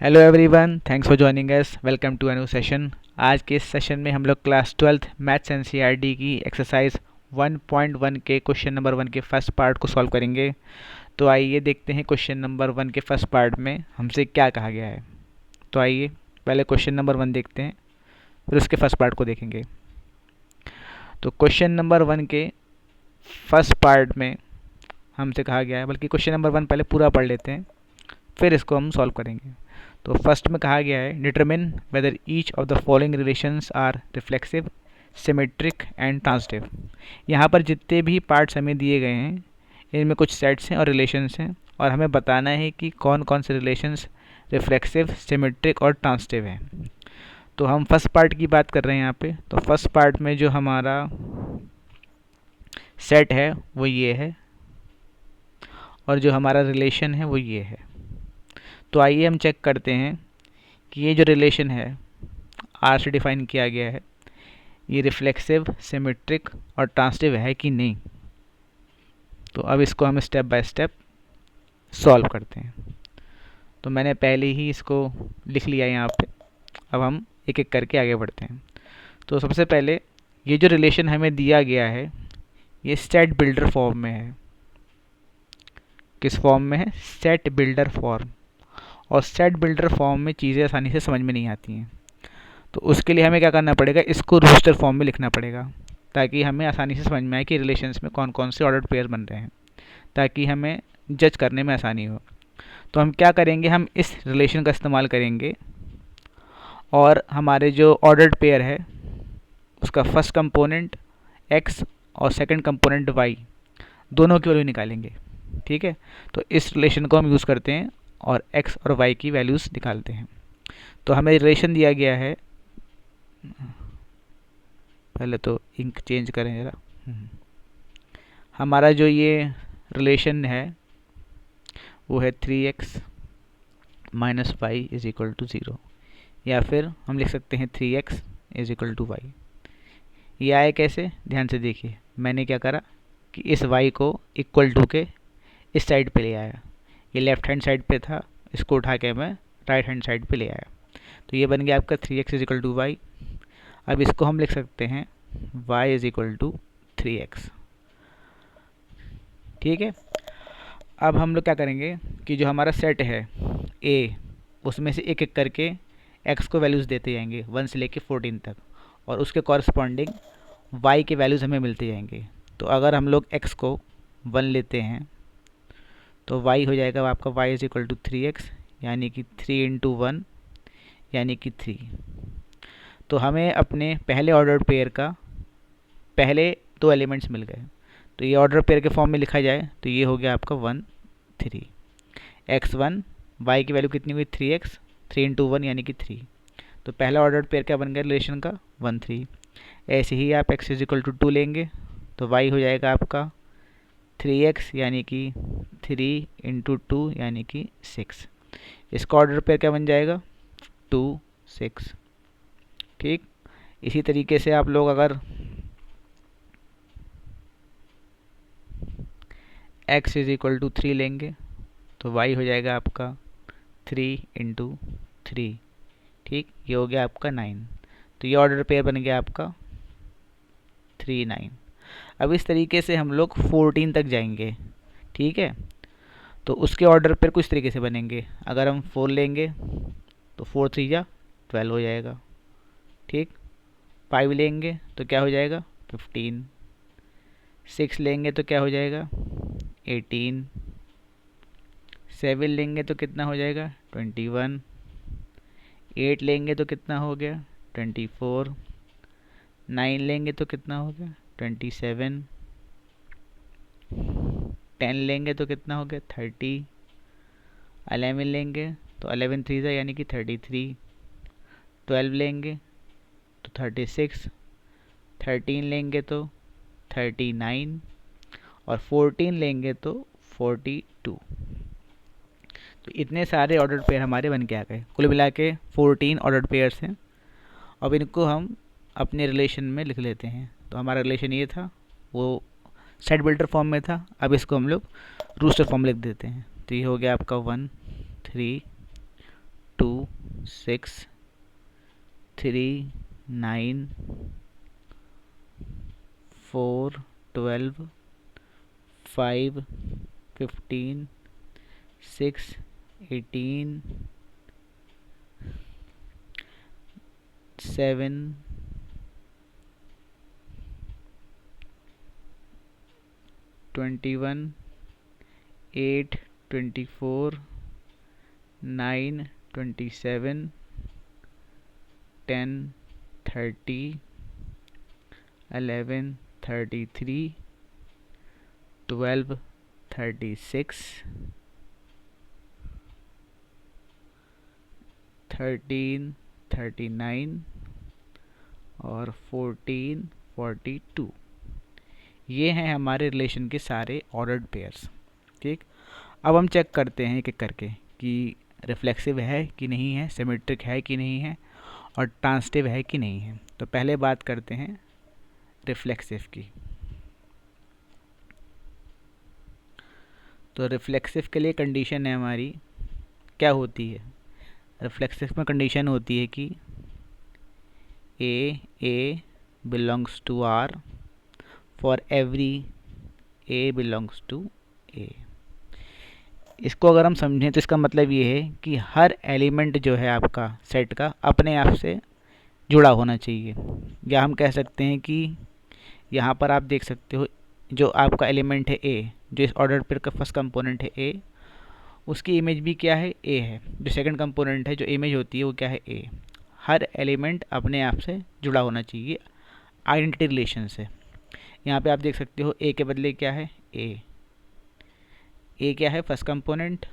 Hello everyone, thanks for joining us. Welcome to a new session. आज के इस session में हम लोग क्लास 12th मैथ्स एनसीईआरटी की एक्सरसाइज 1.1 के क्वेश्चन नंबर 1 के फर्स्ट पार्ट को सॉल्व करेंगे। तो आइए देखते हैं क्वेश्चन नंबर 1 के फर्स्ट पार्ट में हमसे क्या कहा गया है। तो आइए पहले क्वेश्चन नंबर 1 देखते हैं, फिर उसके फर्स्ट पार्ट को देखेंगे। तो क्वेश्चन नंबर 1 के फर्स्ट पार्ट में हमसे कहा गया है, बल्कि क्वेश्चन नंबर 1 पहले पूरा पढ़ लेते हैं, फिर इसको हम सॉल्व करेंगे। तो फर्स्ट में कहा गया है determine whether each of the following relations are reflexive, symmetric and transitive. यहाँ पर जितने भी पार्ट्स हमें दिए गए हैं इनमें कुछ सेट्स हैं और रिलेशंस हैं, और हमें बताना है कि कौन कौन से रिलेशंस रिफ्लेक्सिव, सिमेट्रिक और ट्रांजिटिव हैं। तो हम फर्स्ट पार्ट की बात कर रहे हैं यहाँ पे। तो फर्स्ट पार्ट में जो हमारा सेट है वो ये है, और जो हमारा रिलेशन है वो ये है। तो आइए हम चेक करते हैं कि ये जो रिलेशन है आर से डिफाइन किया गया है, ये रिफ्लेक्सिव, सिमेट्रिक और ट्रांजिटिव है कि नहीं। तो अब इसको हम स्टेप बाय स्टेप सॉल्व करते हैं। तो मैंने पहले ही इसको लिख लिया है यहाँ पे। अब हम एक एक करके आगे बढ़ते हैं। तो सबसे पहले ये जो रिलेशन हमें दिया गया है ये सेट बिल्डर फॉर्म में है। किस फॉर्म में है? Set builder form. और सेट बिल्डर फॉर्म में चीज़ें आसानी से समझ में नहीं आती हैं। तो उसके लिए हमें क्या करना पड़ेगा, इसको रोस्टर फॉर्म में लिखना पड़ेगा, ताकि हमें आसानी से समझ में आए कि रिलेशंस में कौन कौन से ऑर्डर पेयर बन रहे हैं, ताकि हमें जज करने में आसानी हो। तो हम क्या करेंगे, हम इस रिलेशन का इस्तेमाल करेंगे और हमारे जो ऑर्डर्ड पेयर है उसका फर्स्ट कंपोनेंट x और सेकंड कंपोनेंट y दोनों की वैल्यू निकालेंगे। ठीक है, तो इस रिलेशन को हम यूज़ करते हैं और x और y की वैल्यूज़ निकालते हैं। तो हमें रिलेशन दिया गया है, पहले तो इंक चेंज करें ज़रा। हमारा जो ये रिलेशन है वो है 3x minus y is equal to 0, या फिर हम लिख सकते हैं 3x is equal to Y. ये आए कैसे, ध्यान से देखिए। मैंने क्या करा कि इस y को इक्वल टू के इस साइड पे ले आया। ये लेफ्ट हैंड साइड पे था, इसको उठा के मैं राइट हैंड साइड पे ले आया। तो ये बन गया आपका 3x is equal to Y. अब इसको हम लिख सकते हैं y is equal to 3x। ठीक है, अब हम लोग क्या करेंगे कि जो हमारा सेट है a, उसमें से एक एक करके x को वैल्यूज़ देते जाएंगे 1 से लेके 14 तक, और उसके कॉरस्पॉन्डिंग y के वैल्यूज़ हमें मिलते जाएंगे। तो अगर हम लोग x को 1 लेते हैं तो y हो जाएगा आपका y is equal to 3x, यानी कि 3 इंटू 1 यानी कि 3। तो हमें अपने पहले ऑर्डर पेयर का पहले दो एलिमेंट्स मिल गए। तो ये ऑर्डर पेयर के फॉर्म में लिखा जाए तो ये हो गया आपका 1 3 x1, y की वैल्यू कितनी हुई 3x, 3 इंटू 1 यानी कि 3। तो पहला ऑर्डर पेयर क्या बन गया रिलेशन का 1 3। ऐसे ही आप x इज इक्वल टू 2 लेंगे तो y हो जाएगा आपका 3x यानी कि 3 इंटू 2 यानी कि 6। इसका ऑर्डर पेयर क्या बन जाएगा 2 6। ठीक, इसी तरीके से आप लोग अगर x इज इक्वल टू 3 लेंगे तो y हो जाएगा आपका 3 इंटू 3। ठीक, ये हो गया आपका 9। तो ये ऑर्डर पेयर बन गया आपका 3 9। अब इस तरीके से हम लोग 14 तक जाएंगे। ठीक है, तो उसके ऑर्डर पेयर कुछ तरीके से बनेंगे। अगर हम 4 लेंगे तो 4 3 जा 12 हो जाएगा। ठीक, 5 लेंगे तो क्या हो जाएगा 15। 6 लेंगे तो क्या हो जाएगा 18। 7 लेंगे तो कितना हो जाएगा 21। 8 लेंगे तो कितना हो गया 24। 9 लेंगे तो कितना हो गया 27। 10 लेंगे तो कितना हो गया 30। 11 लेंगे तो 11 3 यानी कि 33। 12 लेंगे तो 36। 13 लेंगे तो 39, और 14 लेंगे तो 42। तो इतने सारे ऑर्डर्ड पेयर हमारे बन के आ गए। कुल मिला के 14 ऑर्डर्ड पेयर्स हैं। अब इनको हम अपने रिलेशन में लिख लेते हैं। तो हमारा रिलेशन ये था, वो सेट बिल्डर फॉर्म में था। अब इसको हम लोग रूस्टर फॉर्म में लिख देते हैं। तो ये हो गया आपका 1 3 2 6 3 9 4 12 5 15 6 18 7 21 8 24 9 27 10 30 11 33 12 36 13 39 और 14 42। ये हैं हमारे रिलेशन के सारे ऑर्डर्ड पेयर्स। ठीक, अब हम चेक करते हैं एक एक करके कि रिफ्लेक्सिव है कि नहीं है, सिमेट्रिक है कि नहीं है, और ट्रांसिटिव है कि नहीं है। तो पहले बात करते हैं रिफ्लेक्सिव की। तो रिफ्लेक्सिव के लिए कंडीशन है हमारी, क्या होती है रिफ्लेक्सिव में? कंडीशन होती है कि A belongs to R for every A belongs to A. इसको अगर हम समझें तो इसका मतलब ये है कि हर एलिमेंट जो है आपका सेट का अपने आप से जुड़ा होना चाहिए। या हम कह सकते हैं कि यहाँ पर आप देख सकते हो जो आपका एलिमेंट है ए, जो इस ऑर्डर पेयर का फर्स्ट कंपोनेंट है ए, उसकी इमेज भी क्या है? ए है। जो सेकंड कंपोनेंट है, जो इमेज होती है वो क्या है? ए। हर एलिमेंट अपने आप से जुड़ा होना चाहिए आइडेंटिटी रिलेशन से। यहाँ पे आप देख सकते हो ए के बदले क्या है? ए क्या है? First component.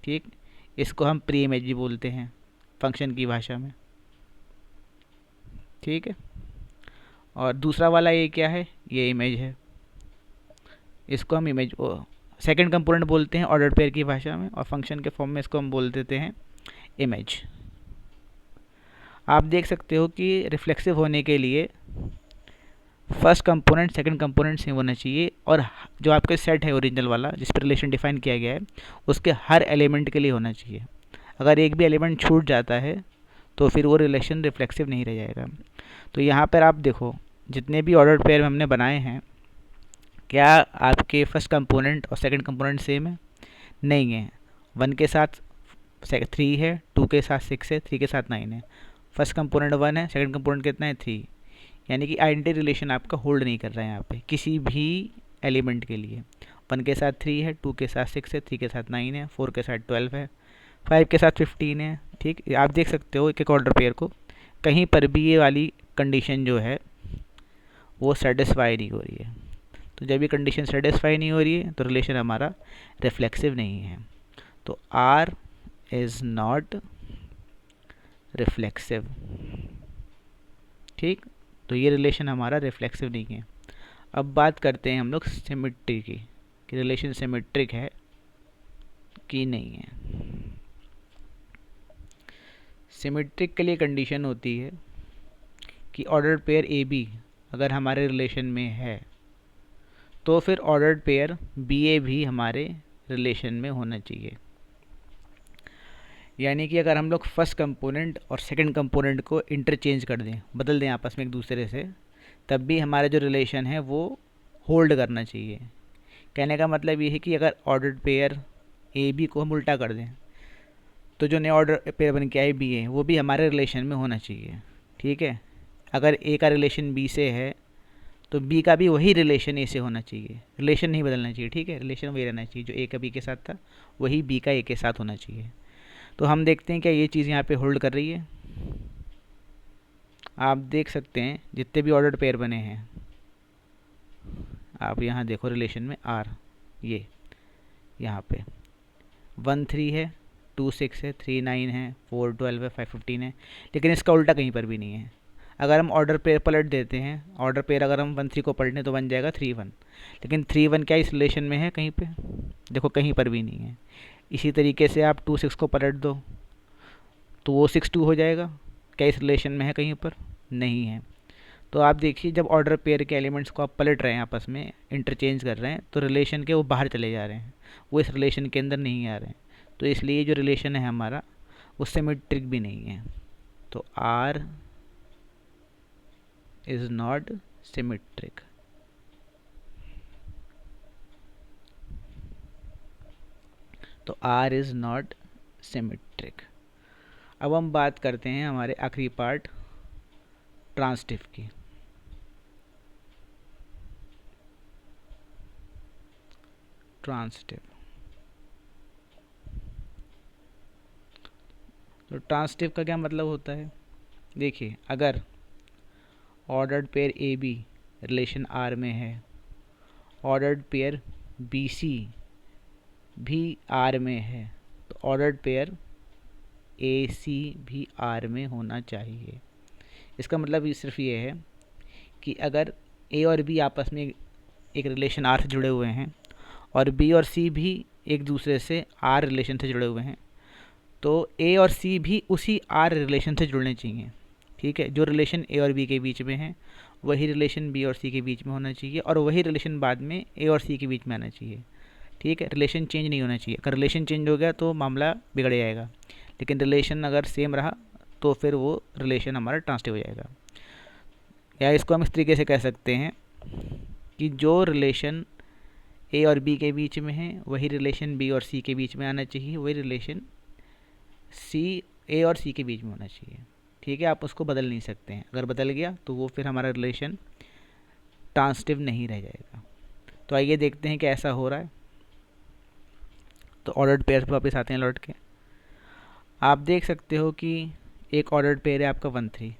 ठीक, इसको हम प्री इमेज भी बोलते हैं फंक्शन की भाषा में। ठीक है, और दूसरा वाला ये क्या है? ये इमेज है, इसको हम इमेज सेकंड कंपोनेंट बोलते हैं ऑर्डर पेयर की भाषा में, और फंक्शन के फॉर्म में इसको हम बोल देते हैं इमेज। आप देख सकते हो कि रिफ्लेक्सिव होने के लिए first component second component same होना चाहिए, और जो आपका सेट है ओरिजिनल वाला जिस पर रिलेशन डिफाइन किया गया है उसके हर एलिमेंट के लिए होना चाहिए। अगर एक भी एलिमेंट छूट जाता है तो फिर वो रिलेशन रिफ्लेक्सिव नहीं रह जाएगा। तो यहाँ पर आप देखो जितने भी ऑर्डर पेयर हमने बनाए हैं, क्या आपके फर्स्ट कंपोनेंट और सेकंड कंपोनेंट सेम है? नहीं है। 1 के साथ 3 है, 2 के साथ 6 है, 3 के साथ 9 है। फर्स्ट कंपोनेंट 1 है, सेकंड कंपोनेंट कितना है? 3। यानी कि आइडेंटिटी रिलेशन आपका होल्ड नहीं कर रहा है यहाँ पे किसी भी एलिमेंट के लिए। 1 के साथ 3 है, 2 के साथ 6 है, 3 के साथ 9 है, 4 के साथ 12 है, 5 के साथ 15 है। ठीक, आप देख सकते हो एक एक ऑर्डर पेयर को कहीं पर भी ये वाली कंडीशन जो है वो सेटिस्फाई नहीं हो रही है। तो जब ये कंडीशन सेटिस्फाई नहीं हो रही है तो रिलेशन हमारा रिफ्लेक्सिव नहीं है। तो R इज़ नॉट रिफ्लेक्सिव। ठीक, तो ये रिलेशन हमारा रिफ्लेक्सिव नहीं है। अब बात करते हैं हम लोग सिमेट्री की, कि रिलेशन सिमेट्रिक है कि नहीं है। सिमेट्रिक के लिए कंडीशन होती है कि ऑर्डर पेयर ए बी अगर हमारे रिलेशन में है तो फिर ऑर्डर्ड पेयर बी ए भी हमारे रिलेशन में होना चाहिए। यानी कि अगर हम लोग फर्स्ट कंपोनेंट और सेकंड कंपोनेंट को इंटरचेंज कर दें, बदल दें आपस में एक दूसरे से, तब भी हमारा जो रिलेशन है वो होल्ड करना चाहिए। कहने का मतलब ये है कि अगर ऑर्डर्ड पेयर ए बी को हम उल्टा कर दें तो जो नया ऑर्डर पेयर बन के आए बी ए वो भी हमारे रिलेशन में होना चाहिए। ठीक है, अगर ए का रिलेशन बी से है तो बी का भी वही रिलेशन ए से होना चाहिए। रिलेशन नहीं बदलना चाहिए। ठीक है, रिलेशन वही रहना चाहिए, जो ए का बी के साथ था वही बी का ए के साथ होना चाहिए। तो हम देखते हैं क्या ये चीज़ यहाँ पे होल्ड कर रही है। आप देख सकते हैं जितने भी ऑर्डर्ड पेयर बने हैं, आप यहाँ देखो रिलेशन में आर, ये यहाँ पे 1 3 है, 2 6 है, 3 9 है, 4 12 है, 5 15 है, लेकिन इसका उल्टा कहीं पर भी नहीं है। अगर हम ऑर्डर पेयर पलट देते हैं, ऑर्डर पेयर अगर हम 1 3 को पलटें तो बन जाएगा 3 1, लेकिन 3 1 क्या इस रिलेशन में है? कहीं पे देखो, कहीं पर भी नहीं है। इसी तरीके से आप 2 6 को पलट दो तो वो 6 2 हो जाएगा। क्या इस रिलेशन में है? कहीं पर नहीं है। तो आप देखिए जब ऑर्डर पेयर के एलिमेंट्स को आप पलट रहे हैं, आपस में इंटरचेंज कर रहे हैं, तो रिलेशन के वो बाहर चले जा रहे हैं, वो इस रिलेशन के अंदर नहीं आ रहे हैं। तो इसलिए जो रिलेशन है हमारा वो सिमेट्रिक भी नहीं है। तो R इज़ नॉट सिमेट्रिक। तो R इज़ नॉट सिमेट्रिक। अब हम बात करते हैं हमारे आखिरी पार्ट ट्रांसिटिव की। ट्रांसिटिव, तो ट्रांसिटिव का क्या मतलब होता है? देखिए, अगर ordered pair A B relation R में है, ऑर्डर्ड पेयर बी सी भी आर में है, तो ऑर्डर्ड पेयर ए सी भी आर में होना चाहिए। इसका मतलब सिर्फ ये है कि अगर ए और बी आपस में एक रिलेशन आर से जुड़े हुए हैं और बी और सी भी एक दूसरे से आर रिलेशन से जुड़े हुए हैं, तो ए और सी भी उसी आर रिलेशन से जुड़ने चाहिए। ठीक है, जो रिलेशन ए और बी के बीच में है वही रिलेशन बी और सी के बीच में होना चाहिए, और वही रिलेशन बाद में ए और सी के बीच में आना चाहिए। ठीक है, रिलेशन चेंज नहीं होना चाहिए। अगर रिलेशन चेंज हो गया तो मामला बिगड़ जाएगा, लेकिन रिलेशन अगर सेम रहा तो फिर वो रिलेशन हमारा ट्रांसिटिव हो जाएगा। या इसको हम इस तरीके से कह सकते हैं कि जो रिलेशन ए और बी के बीच में है वही रिलेशन बी और सी के बीच में आना चाहिए, वही रिलेशन सी ए और सी के बीच में होना चाहिए। ठीक है, आप उसको बदल नहीं सकते हैं। अगर बदल गया तो वो फिर हमारा रिलेशन ट्रांसिटिव नहीं रह जाएगा। तो आइए देखते हैं कि ऐसा हो रहा है। तो ऑर्डर्ड पेयर पर वापस आते हैं लौट के। आप देख सकते हो कि एक ऑर्डर्ड पेयर है आपका 1 3।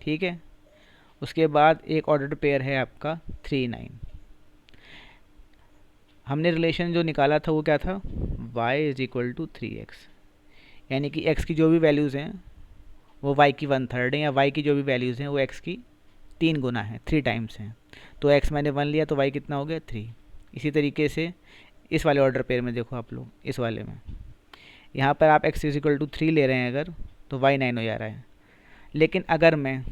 ठीक है, उसके बाद एक ऑर्डर्ड पेयर है आपका 3 9। हमने रिलेशन जो निकाला था वो क्या था? y is equal to 3x, यानी कि x की जो भी वैल्यूज़ हैं वो y की 1/3 है, या y की जो भी वैल्यूज़ हैं वो x की 3 गुना है, 3 टाइम्स हैं। तो x मैंने 1 लिया तो y कितना हो गया? 3। इसी तरीके से इस वाले ऑर्डर पेयर में देखो आप लोग, इस वाले में यहाँ पर आप x इज इक्वल टू 3 ले रहे हैं अगर, तो y 9 हो जा रहा है। लेकिन अगर मैं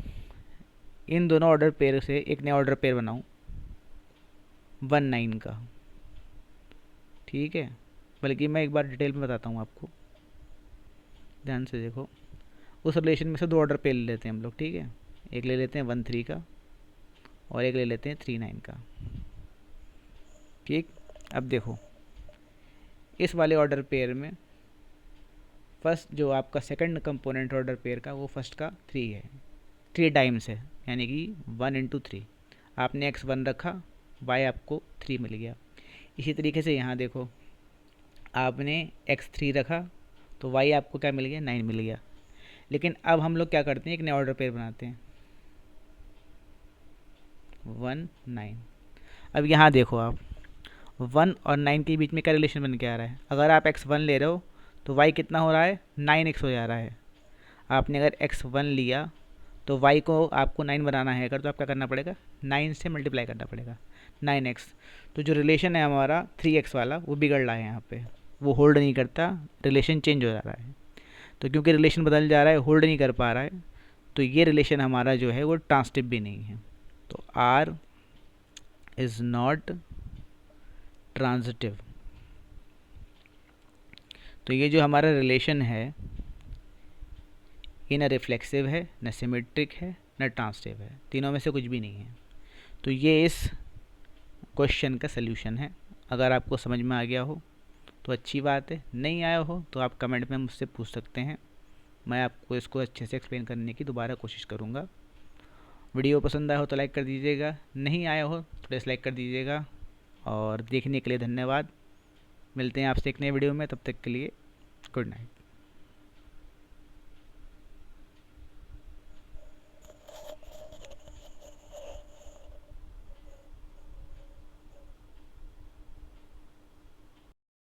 इन दोनों ऑर्डर पेयर से एक नया ऑर्डर पेयर बनाऊँ 1 9 का, ठीक है, बल्कि मैं एक बार डिटेल में बताता हूँ आपको, ध्यान से देखो। उस रिलेशन में से 2 ऑर्डर पेयर ले लेते हैं हम लोग। ठीक है, एक ले लेते हैं 1 3 का और एक ले लेते हैं 3 9 का। ठीक, अब देखो इस वाले ऑर्डर पेयर में फर्स्ट जो आपका सेकंड कंपोनेंट ऑर्डर पेयर का वो फर्स्ट का 3 है, 3 टाइम्स है, यानी कि 1 इंटू 3। आपने x 1 रखा, y आपको 3 मिल गया। इसी तरीके से यहाँ देखो, आपने x 3 रखा तो y आपको क्या मिल गया? 9 मिल गया। लेकिन अब हम लोग क्या करते हैं, एक नया ऑर्डर पेयर बनाते हैं 1 9। अब यहाँ देखो आप 1 और 9 के बीच में क्या रिलेशन बन के आ रहा है? अगर आप x 1 ले रहे हो तो y कितना हो रहा है? 9x हो जा रहा है। आपने अगर x 1 लिया तो y को आपको 9 बनाना है अगर, तो आप क्या करना पड़ेगा? 9 से मल्टीप्लाई करना पड़ेगा, 9x। तो जो रिलेशन है हमारा 3x वाला वो बिगड़ रहा है यहाँ पे, वो होल्ड नहीं करता, रिलेशन चेंज हो जा रहा है। तो क्योंकि रिलेशन बदल जा रहा है, होल्ड नहीं कर पा रहा है, तो ये रिलेशन हमारा जो है वो ट्रांसिटिव भी नहीं है। तो R इज़ नॉट ट्रांजिटिव। तो ये जो हमारा रिलेशन है ये न रिफ्लेक्सिव है, न सिमेट्रिक है, न ट्रांसिटिव है, तीनों में से कुछ भी नहीं है। तो ये इस क्वेश्चन का सल्यूशन है। अगर आपको समझ में आ गया हो तो अच्छी बात है, नहीं आया हो तो आप कमेंट में मुझसे पूछ सकते हैं, मैं आपको इसको अच्छे से एक्सप्लेन करने की दोबारा कोशिश करूँगा। वीडियो पसंद आया हो तो लाइक कर दीजिएगा, नहीं आया हो तो डिसलाइक कर दीजिएगा। और देखने के लिए धन्यवाद। मिलते हैं आपसे एक नए वीडियो में, तब तक के लिए गुड नाइट।